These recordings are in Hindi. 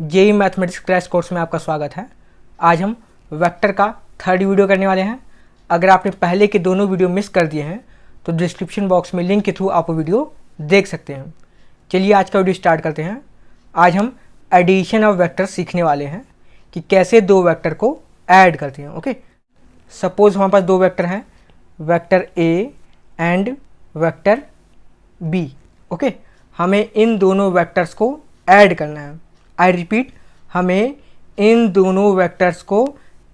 जेईई मैथमेटिक्स क्रैश कोर्स में आपका स्वागत है। आज हम वेक्टर का थर्ड वीडियो करने वाले हैं। अगर आपने पहले के दोनों वीडियो मिस कर दिए हैं तो डिस्क्रिप्शन बॉक्स में लिंक के थ्रू आप वो वीडियो देख सकते हैं। चलिए आज का वीडियो स्टार्ट करते हैं। आज हम एडिशन ऑफ वेक्टर सीखने वाले हैं कि कैसे दो वेक्टर को ऐड करते हैं। ओके, सपोज हमारे पास दो वेक्टर हैं, vector A and vector B. Okay, हमें इन दोनों वेक्टर्स को ऐड करना है। आई रिपीट, हमें इन दोनों वेक्टर्स को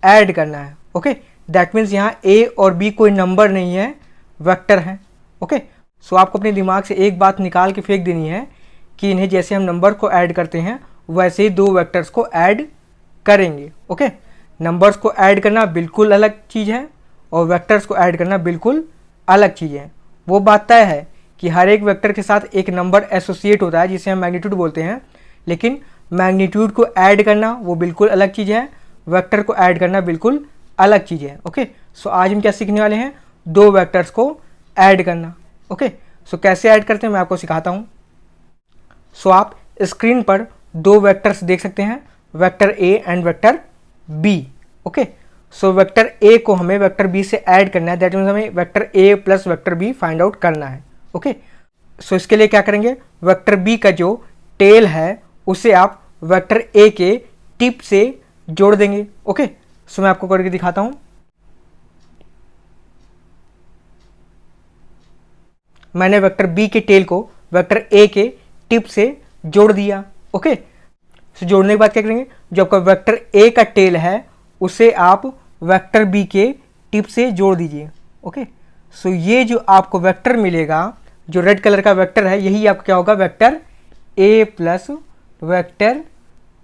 ऐड करना है। ओके, दैट मीन्स यहाँ ए और बी कोई नंबर नहीं है, वेक्टर हैं। ओके, सो आपको अपने दिमाग से एक बात निकाल के फेंक देनी है कि इन्हें जैसे हम नंबर को ऐड करते हैं वैसे ही दो वेक्टर्स को ऐड करेंगे। ओके, नंबर्स को ऐड करना बिल्कुल अलग चीज़ है और वेक्टर्स को ऐड करना बिल्कुल अलग चीज़ है। वो बात तय है कि हर एक वेक्टर के साथ एक नंबर एसोसिएट होता है जिसे हम मैग्नीट्यूड बोलते हैं, लेकिन मैग्नीट्यूड को ऐड करना वो बिल्कुल अलग चीज़ है, वेक्टर को ऐड करना बिल्कुल अलग चीज़ है। ओके, सो आज हम क्या सीखने वाले हैं, दो वेक्टर्स को ऐड करना। ओके, सो कैसे ऐड करते हैं मैं आपको सिखाता हूँ। सो आप स्क्रीन पर दो वेक्टर्स देख सकते हैं, vector A and vector B. Okay, so vector A को हमें वेक्टर बी से ऐड करना है, दैट मीन्स हमें vector A plus vector B find out करना है। ओके, सो इसके लिए क्या करेंगे, वेक्टर बी का जो टेल है उसे आप वेक्टर ए के टिप से जोड़ देंगे। ओके, सो मैं आपको करके दिखाता हूं। मैंने वेक्टर बी के टेल को वेक्टर ए के टिप से जोड़ दिया। ओके, सो जोड़ने के बाद क्या करेंगे, जो आपका वेक्टर ए का टेल है उसे आप वेक्टर बी के टिप से जोड़ दीजिए। ओके, सो ये जो आपको वेक्टर मिलेगा, जो रेड कलर का वेक्टर है, यही आपका क्या होगा, vector A plus vector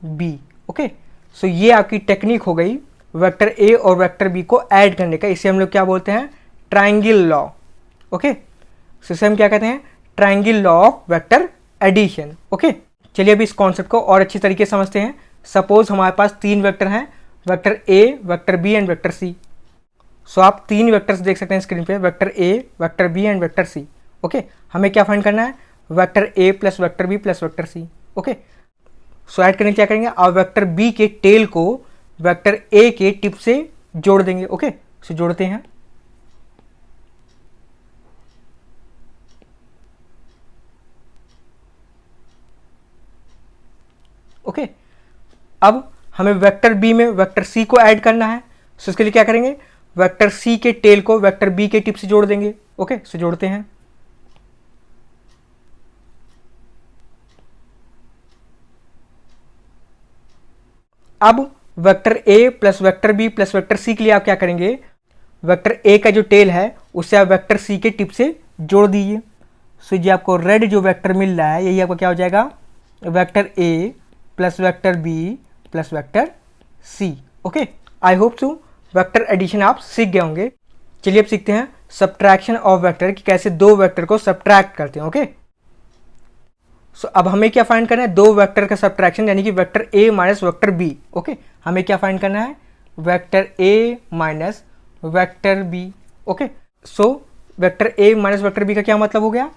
B. Okay, so ये आपकी टेक्निक हो गई वेक्टर ए और वेक्टर बी को ऐड करने का। इसे हम लोग क्या बोलते हैं, ट्रायंगल लॉ। ओके, सो इसे हम क्या कहते हैं, triangle law of vector addition. Okay, चलिए अभी इस कॉन्सेप्ट को और अच्छी तरीके से समझते हैं। सपोज हमारे पास तीन वेक्टर हैं, vector A, vector B and vector C. So आप तीन वेक्टर्स देख सकते हैं स्क्रीन पे, vector A, vector B and vector C. Okay, हमें क्या फाइंड करना है, vector A plus vector B plus vector C. Okay, so add करने क्या करेंगे, आप वेक्टर बी के टेल को वेक्टर ए के टिप से जोड़ देंगे। ओके, सो जोड़ते हैं। ओके, अब हमें वेक्टर बी में वेक्टर सी को ऐड करना है। सो इसके लिए क्या करेंगे, वेक्टर सी के टेल को वेक्टर बी के टिप से जोड़ देंगे। ओके, सो जोड़ते हैं। अब vector A plus vector B plus vector C के लिए आप क्या करेंगे, वेक्टर ए का जो टेल है उसे आप वेक्टर सी के टिप से जोड़ दीजिए। सो ये आपको रेड जो वेक्टर मिल रहा है यही आपका क्या हो जाएगा, vector A plus vector B plus vector C. Okay, I hope so vector addition आप सीख गए होंगे। चलिए अब सीखते हैं सब्ट्रैक्शन ऑफ वेक्टर, कि कैसे दो वेक्टर को सब्ट्रैक्ट करते हैं। ओके, सो अब हमें क्या फाइंड करना है, दो वेक्टर का सब्ट्रैक्शन, यानी कि vector A minus vector B. Okay, हमें क्या फाइंड करना है, vector A minus vector B. Okay, so vector A minus vector B का क्या मतलब हो गया,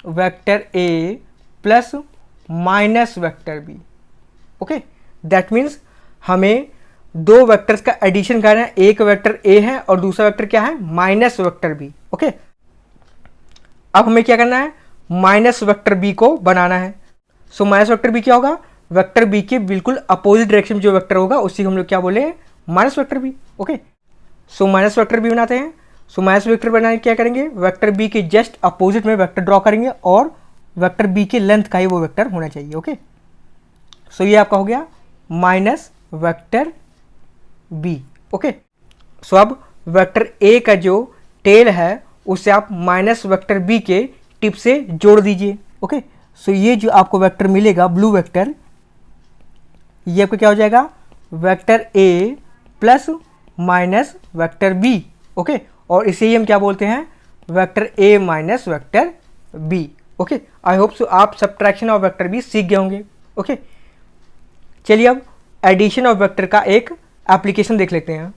vector A plus minus vector B. Okay, that means हमें दो वेक्टर्स का एडिशन करना है, एक वेक्टर ए है और दूसरा वेक्टर क्या है, माइनस वेक्टर बी। ओके, अब हमें क्या करना है, माइनस वेक्टर बी को बनाना है। सो माइनस वेक्टर बी क्या होगा, वेक्टर बी के बिल्कुल अपोजिट डायरेक्शन में जो वेक्टर होगा उसी को हम लोग क्या बोले, minus vector B. Okay, so minus vector B बनाते हैं। सो माइनस वेक्टर बनाने क्या करेंगे, वेक्टर बी के जस्ट अपोजिट में वेक्टर ड्रॉ करेंगे और वेक्टर बी के लेंथ का ही वो वेक्टर होना चाहिए। ओके, सो ये आपका हो गया minus vector B. Okay, so अब वेक्टर ए का जो टेल है उसे आप माइनस वेक्टर बी के टिप से जोड़ दीजिए। ओके, सो ये जो आपको वेक्टर मिलेगा ब्लू वेक्टर, ये आपको क्या हो जाएगा, vector A plus minus vector B. Okay, और इसे ही हम क्या बोलते हैं, vector A minus vector B. Okay, I hope so आप सब्ट्रैक्शन ऑफ वेक्टर बी सीख गए होंगे। ओके, चलिए अब एडिशन ऑफ वेक्टर का एक एप्लीकेशन देख लेते हैं।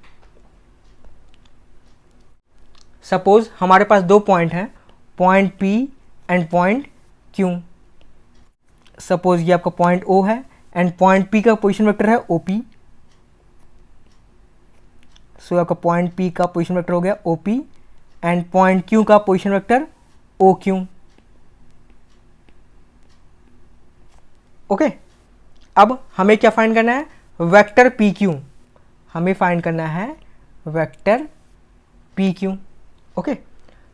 सपोज हमारे पास दो पॉइंट हैं, point P and point Q. Suppose ये आपका पॉइंट ओ है, एंड पॉइंट पी का पोजीशन वेक्टर है ओपी। सो आपका पॉइंट पी का पोजीशन वेक्टर हो गया ओपी एंड पॉइंट क्यू का position vector O Q. Okay, अब हमें क्या फाइंड करना है, वेक्टर पी क्यू। हमें फाइंड करना है vector P Q. Okay,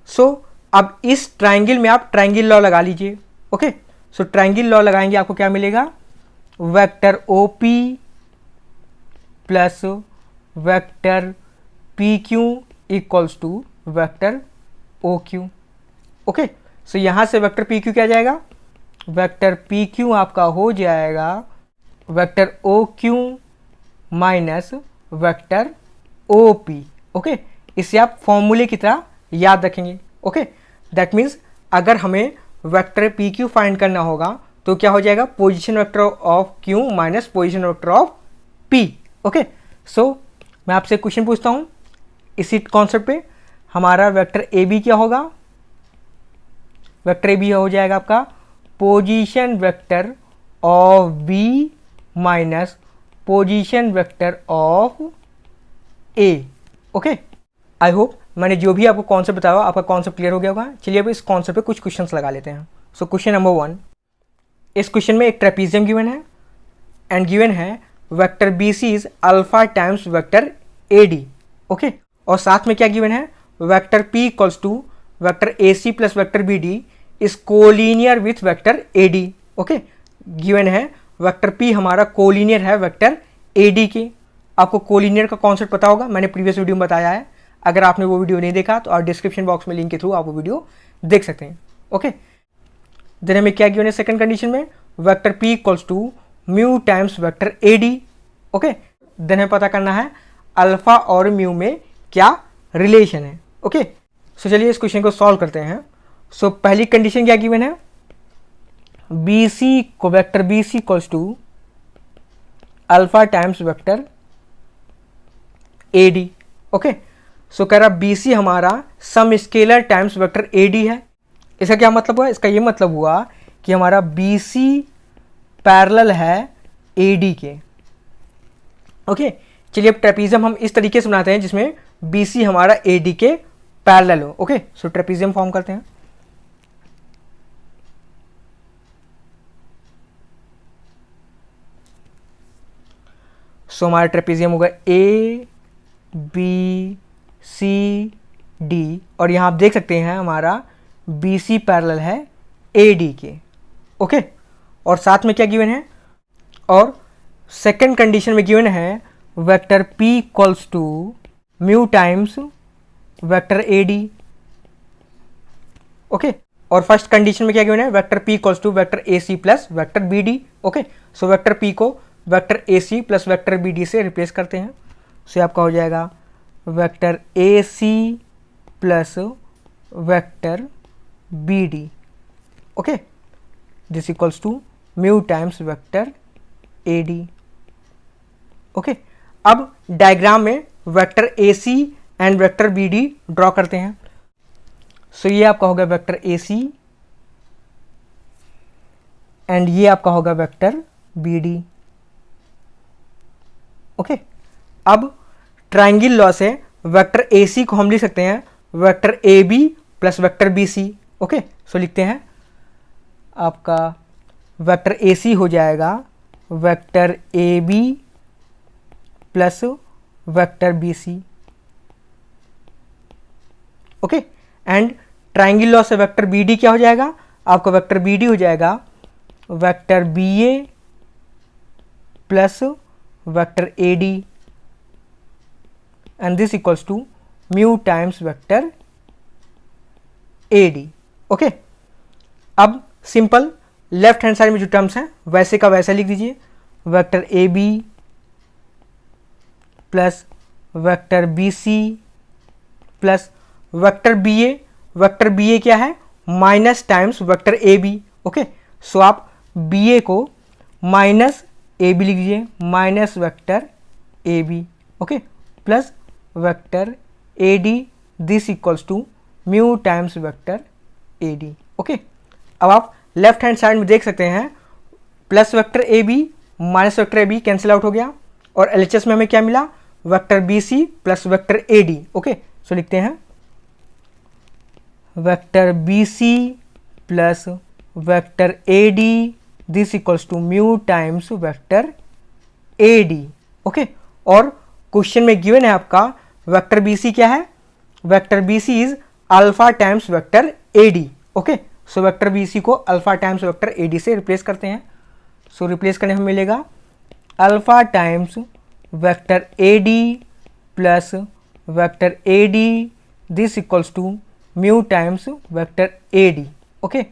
so अब इस ट्राइंगल में आप ट्राइंगल लॉ लगा लीजिए। ओके, सो ट्राइंगल लॉ लगाएंगे, आपको क्या मिलेगा, vector O P plus vector P Q equals to vector O Q. Okay, so यहां से वेक्टर पी क्यू क्या जाएगा, वेक्टर पी क्यू आपका हो जाएगा vector O Q minus vector O P. Okay, इसे आप फॉर्मूले की तरह याद रखेंगे। ओके, दैट मीन्स अगर हमें वेक्टर पी क्यू फाइंड करना होगा तो क्या हो जाएगा, position vector of Q minus position vector of P. Okay, so मैं आपसे क्वेश्चन पूछता हूं इसी कॉन्सेप्ट पे, हमारा वेक्टर ए बी क्या होगा, वेक्टर ए बी हो जाएगा आपका position vector of B minus position vector of A. Okay, I hope मैंने जो भी आपको कॉन्सेप्ट बताया आपका कॉन्सेप्ट क्लियर हो गया होगा। चलिए अब इस कॉन्सेप्ट पे कुछ क्वेश्चंस लगा लेते हैं। सो क्वेश्चन नंबर 1, इस क्वेश्चन में एक ट्रेपीजियम गिवन है एंड गिवन है vector B C is alpha times vector A D. Okay, और साथ में क्या गिवन है, vector P equals to vector A C plus vector B D is collinear with vector A D. Okay, given है वेक्टर पी हमारा कोलिनियर है वेक्टर ए डी के। आपको कोलिनियर का कॉन्सेप्ट पता होगा, मैंने प्रीवियस वीडियो में बताया है। अगर आपने वो वीडियो नहीं देखा तो आप डिस्क्रिप्शन बॉक्स में लिंक के थ्रू आप वो वीडियो देख सकते हैं। ओके, देन हमें क्या गिवन है सेकंड कंडीशन में, vector P equals to mu times vector A D. Okay, then हमें पता करना है अल्फा और म्यू में क्या रिलेशन है। ओके, सो चलिए इस क्वेश्चन को सॉल्व करते हैं। सो पहली कंडीशन क्या गिवन है, बी सी को vector B C equals to alpha times vector A D. Okay, so कह रहा बी सी हमारा some scalar times vector A D है। इसका क्या मतलब हुआ, इसका ये मतलब हुआ कि हमारा बी सी पैरेलल है ए डी के। ओके, चलिए अब ट्रेपीजियम हम इस तरीके से बनाते हैं जिसमें बी सी हमारा ए डी के पैरेलल हो। ओके, सो ट्रेपीजियम फॉर्म करते हैं। सो हमारा ट्रेपीजियम होगा ए बी सी डी और यहां आप देख सकते हैं हमारा बी सी पैरेलल है ए डी के। ओके, और साथ में क्या गिवन है, और सेकंड कंडीशन में गिवन है vector P equals to mu times vector A D. Okay, और फर्स्ट कंडीशन में क्या गिवन है, vector P equals to vector A C plus vector B D. Okay, so vector P को vector A C plus vector B D से रिप्लेस करते हैं। सो आपका हो जाएगा vector A C plus vector B D. Okay, this equals to mu times vector A D. Okay, अब डायग्राम में vector A C and vector B D draw करते हैं। सो ये आपका होगा वेक्टर ए सी एंड ये आपका होगा वेक्टर बी डी। ओके, अब ट्राइंगल लॉ से वेक्टर ए सी को हम लिख सकते हैं vector A B plus vector B C. Okay, so लिखते हैं आपका वेक्टर ए सी हो जाएगा vector A B plus vector B C. Okay, and triangle law से वेक्टर बी डी क्या हो जाएगा, आपका वेक्टर बी डी हो जाएगा vector B A plus vector A D and this equals to mu times vector A D. Okay, अब सिंपल लेफ्ट हैंड साइड में जो टर्म्स हैं वैसे का वैसा लिख दीजिए, vector A B plus vector B C plus vector B A. Vector B A क्या है, minus times vector A B. Okay, so आप बी ए को माइनस ए बी लिख दीजिए, minus vector A B. Okay, plus vector A D, this equals to mu times vector A D. Okay, अब आप लेफ्ट हैंड साइड में देख सकते हैं plus vector A B minus vector A B cancel out हो गया, और एलएचएस में हमें क्या मिला, vector B C plus vector A D. Okay, so लिखते हैं vector B C plus vector A D this equals to mu times vector A D. Okay, और क्वेश्चन में गिवन है आपका वेक्टर बी सी क्या है, vector B C is alpha times vector A D. Okay, so vector B C को alpha times vector A D से रिप्लेस करते हैं। सो रिप्लेस करने हमें मिलेगा alpha times vector A D plus vector A D this equals to mu times vector A D. Okay,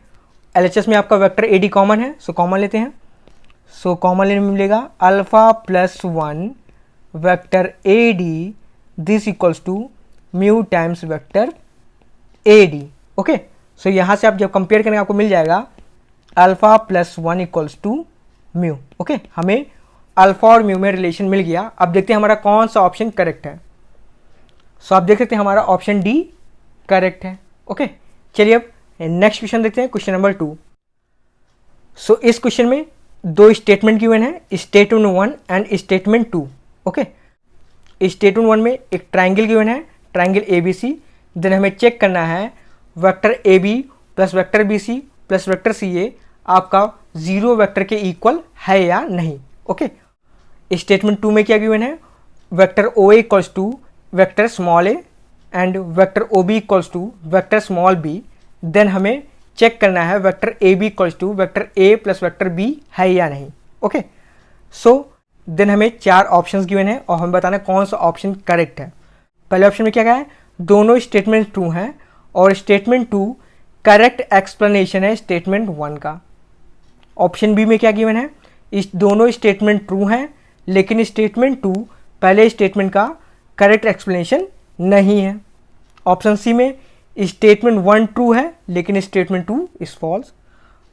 LHS में आपका वेक्टर ए डी कॉमन है, सो कॉमन लेते हैं। सो कॉमन लेने में मिलेगा alpha plus 1 vector A D this equals to mu times vector A D. Okay, so यहाँ से आप जब कंपेयर करेंगे आपको मिल जाएगा alpha plus 1 equals to mu. Okay, हमें अल्फा और म्यू में रिलेशन मिल गया। अब देखते हैं हमारा कौन सा ऑप्शन करेक्ट है। सो आप देख सकते हैं हमारा ऑप्शन डी करेक्ट है। ओके, चलिए अब नेक्स्ट क्वेश्चन देखते हैं, क्वेश्चन नंबर 2। सो इस क्वेश्चन में दो स्टेटमेंट गिवन है, statement 1 and statement 2। Okay, statement 1 में एक ट्राइंगल गिवन है, triangle A B C. Then हमें चेक करना है vector A B plus vector B C plus vector C A आपका जीरो वेक्टर के इक्वल है या नहीं। ओके, स्टेटमेंट 2 में क्या गिवन है, vector O A equals to vector small A and vector O B equals to vector small B. Then हमें चेक करना है vector A B equals to vector A plus vector B है या नहीं। ओके, सो देन हमें 4 ऑप्शंस गिवन है और हमें बताना है कौन सा ऑप्शन करेक्ट है। पहले ऑप्शन में क्या कहा है, दोनों स्टेटमेंट ट्रू हैं और स्टेटमेंट 2 करेक्ट एक्सप्लेनेशन है स्टेटमेंट 1 का। ऑप्शन बी में क्या गिवन है, इस दोनों स्टेटमेंट ट्रू हैं लेकिन स्टेटमेंट 2 पहले स्टेटमेंट का करेक्ट एक्सप्लेनेशन नहीं है। ऑप्शन सी में स्टेटमेंट 1 ट्रू है लेकिन statement 2 is false.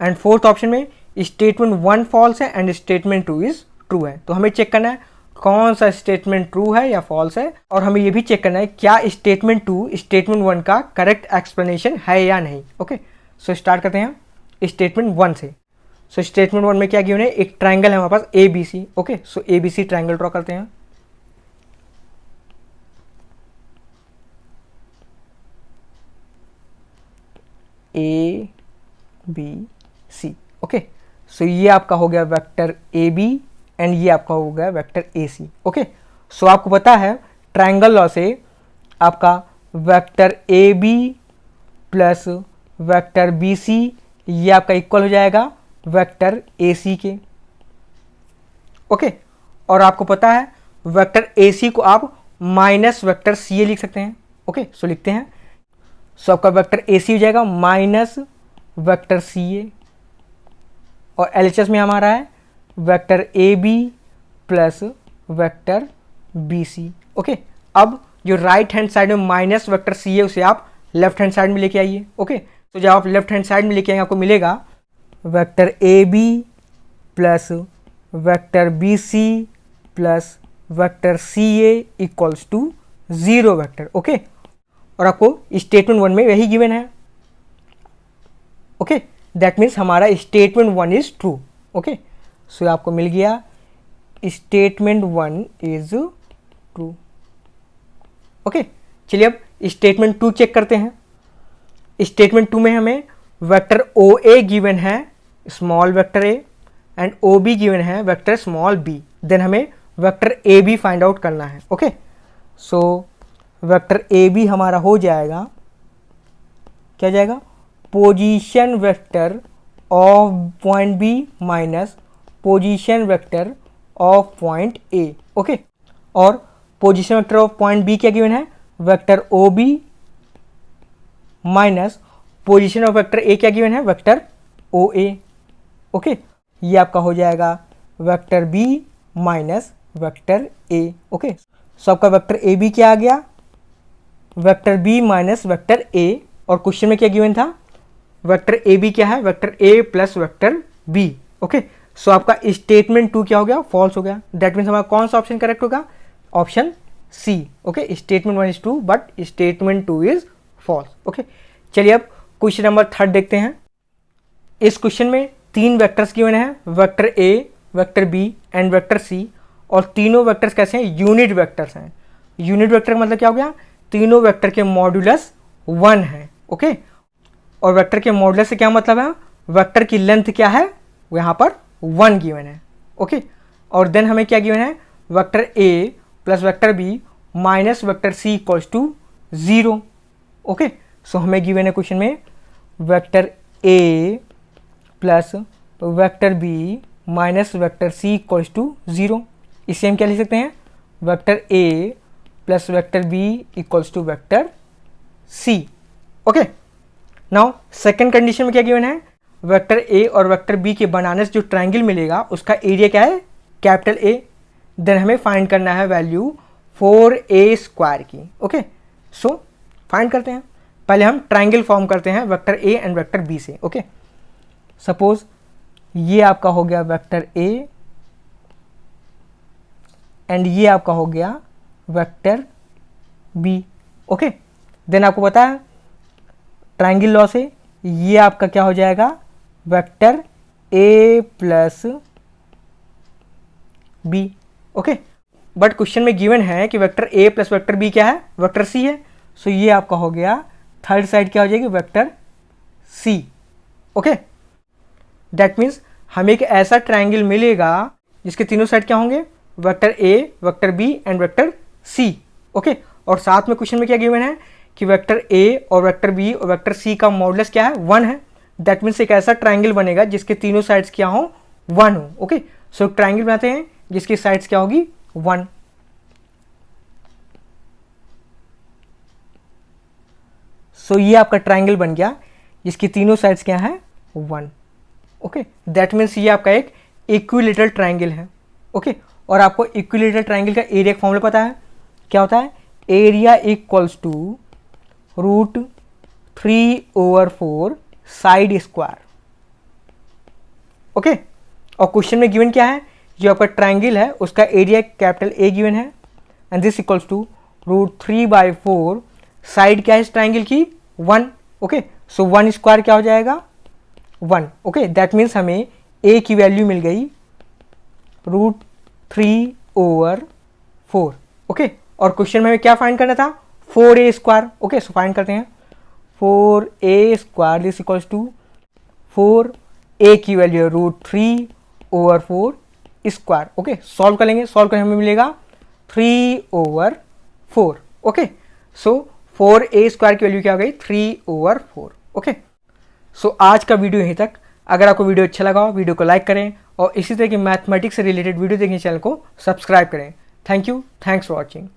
And fourth option में स्टेटमेंट 1 फॉल्स है एंड स्टेटमेंट 2 इज ट्रू है। तो हमें चेक करना है कौन सा स्टेटमेंट ट्रू है या फॉल्स है, और हमें ये भी चेक करना है क्या स्टेटमेंट 2 स्टेटमेंट 1 का करेक्ट एक्सप्लेनेशन है या नहीं। ओके, सो स्टार्ट करते हैं स्टेटमेंट 1 से। सो स्टेटमेंट 1 में क्या गिवन है, एक ट्राइंगल है हमारे पास A B C. Okay, so A B C triangle draw करते हैं। ए बी सी। ओके, सो ये आपका हो गया वेक्टर ए बी एंड ये आपका हो गया vector A C. Okay, so आपको पता है ट्राइंगल लॉ से आपका vector A B plus vector B C ये आपका इक्वल हो जाएगा वेक्टर ए सी के। ओके, और आपको पता है वेक्टर ए सी को आप माइनस वेक्टर सी ए लिख सकते हैं। ओके, सो लिखते हैं। सो आपका वेक्टर ए सी हो जाएगा माइनस वेक्टर सी ए, और एलएचएस में हमारा है vector A B plus vector B C. Okay, अब जो राइट हैंड साइड में माइनस वेक्टर सी है उसे आप लेफ्ट हैंड साइड में लेके आइए। ओके, तो जब आप लेफ्ट हैंड साइड में लेके आएंगे आपको मिलेगा vector A B plus vector B C plus vector C A equals to 0 vector. Okay, और आपको स्टेटमेंट 1 में वही गिवन है। ओके, दैट मीन्स हमारा statement 1 is true. Okay, so आपको मिल गया स्टेटमेंट 1 इज ट्रू। ओके, चलिए अब स्टेटमेंट 2 चेक करते हैं। स्टेटमेंट 2 में हमें वेक्टर ओ ए गिवन है small vector A and O B given है वेक्टर स्मॉल बी। देन हमें vector A B find out करना है। Okay, so vector A B हमारा हो जाएगा, क्या जाएगा, position vector of point B minus position vector of point A. Okay, और position vector of point B क्या गिवन है, vector O B minus position of vector A क्या गिवन है, वेक्टर ओ ए। ओके, ये आपका हो जाएगा vector B minus vector A. Okay, so आपका वेक्टर ए बी क्या आ गया, vector B minus vector A, और क्वेश्चन में क्या गिवन था, वेक्टर ए बी क्या है, vector A plus vector B. Okay, so आपका स्टेटमेंट 2 क्या हो गया, फॉल्स हो गया। दैट मीन्स हमारा कौन सा ऑप्शन करेक्ट होगा, option C. Okay, statement 1 is true but statement 2 is false. Okay, चलिए अब क्वेश्चन नंबर 3 देखते हैं। इस क्वेश्चन में 3 वेक्टर्स गिवन है, vector A, vector B and vector C, और तीनों वेक्टर्स कैसे हैं, यूनिट वेक्टर्स हैं। यूनिट वेक्टर का मतलब क्या हो गया, तीनों वेक्टर के मॉड्यूलस 1 है। ओके, और वेक्टर के मॉड्यूलस से क्या मतलब है, वेक्टर की लेंथ क्या है, वो यहाँ पर 1 गिवन है। ओके, और देन हमें क्या गिवन है, vector A plus vector B minus vector C equals to 0। Okay, so हमें गिवन है क्वेश्चन में vector A plus vector B minus vector C equals to 0। इसे हम क्या लिख सकते हैं, vector A plus vector B equals to vector C. Okay, now second condition में क्या गिवन है, वेक्टर ए और वेक्टर बी के बनाने से जो ट्रायंगल मिलेगा उसका एरिया क्या है, कैपिटल ए। देन हमें फाइंड करना है वैल्यू 4a² की। ओके, सो फाइंड करते हैं। पहले हम ट्रायंगल फॉर्म करते हैं vector A and vector B से। ओके, सपोज ये आपका हो गया वेक्टर ए एंड ये आपका हो गया वेक्टर बी। ओके, देन आपको पता है ट्रायंगल लॉ से ये आपका क्या हो जाएगा, vector A plus B. Okay, but question में गिवन है कि vector A plus vector B क्या है, वेक्टर सी है। सो ये आपका हो गया थर्ड साइड क्या हो जाएगी, vector C. Okay, that means हमें एक ऐसा ट्रायंगल मिलेगा जिसके तीनों साइड क्या होंगे, vector A, vector B and vector C. Okay, और साथ में क्वेश्चन में क्या गिवन है कि वेक्टर ए और वेक्टर बी और वेक्टर सी का मॉडुलस क्या है, 1 है। दैट मीन्स एक ऐसा ट्रायंगल बनेगा जिसके तीनों साइड्स क्या हो, 1 हो। ओके, सो ट्रायंगल बनाते हैं जिसकी साइड्स क्या होगी, 1। सो ये आपका ट्रायंगल बन गया जिसकी तीनों साइड्स क्या है, 1। ओके, दैट मीन्स ये आपका एक इक्विलेटरल ट्रायंगल है। ओके, और आपको इक्विलेटरल ट्रायंगल का एरिया का फॉर्मूला पता है, क्या होता है, area equals to √3/4 side square. Okay, और क्वेश्चन में गिवन क्या है, जो आपका ट्रायंगल है उसका एरिया कैपिटल ए गिवन है and this equals to √3/4 side क्या है इस ट्रायंगल की, 1। ओके, सो 1 स्क्वायर क्या हो जाएगा, 1। ओके, दैट मीन्स हमें ए की वैल्यू मिल गई √3/4। ओके, और क्वेश्चन में हमें क्या फाइंड करना था, 4a²। ओके, सो फाइंड करते हैं 4a² this equals to 4a की वैल्यू √3/4 स्क्वायर। ओके, सॉल्व करेंगे, सॉल्व करने में मिलेगा 3/4। ओके, सो 4a² की वैल्यू क्या हो गई, 3/4। ओके, सो आज का वीडियो यहीं तक। अगर आपको वीडियो अच्छा लगा हो वीडियो को लाइक करें और इसी तरह की मैथमेटिक्स से रिलेटेड वीडियो देखने चैनल को सब्सक्राइब करें। Thank you, thanks for watching.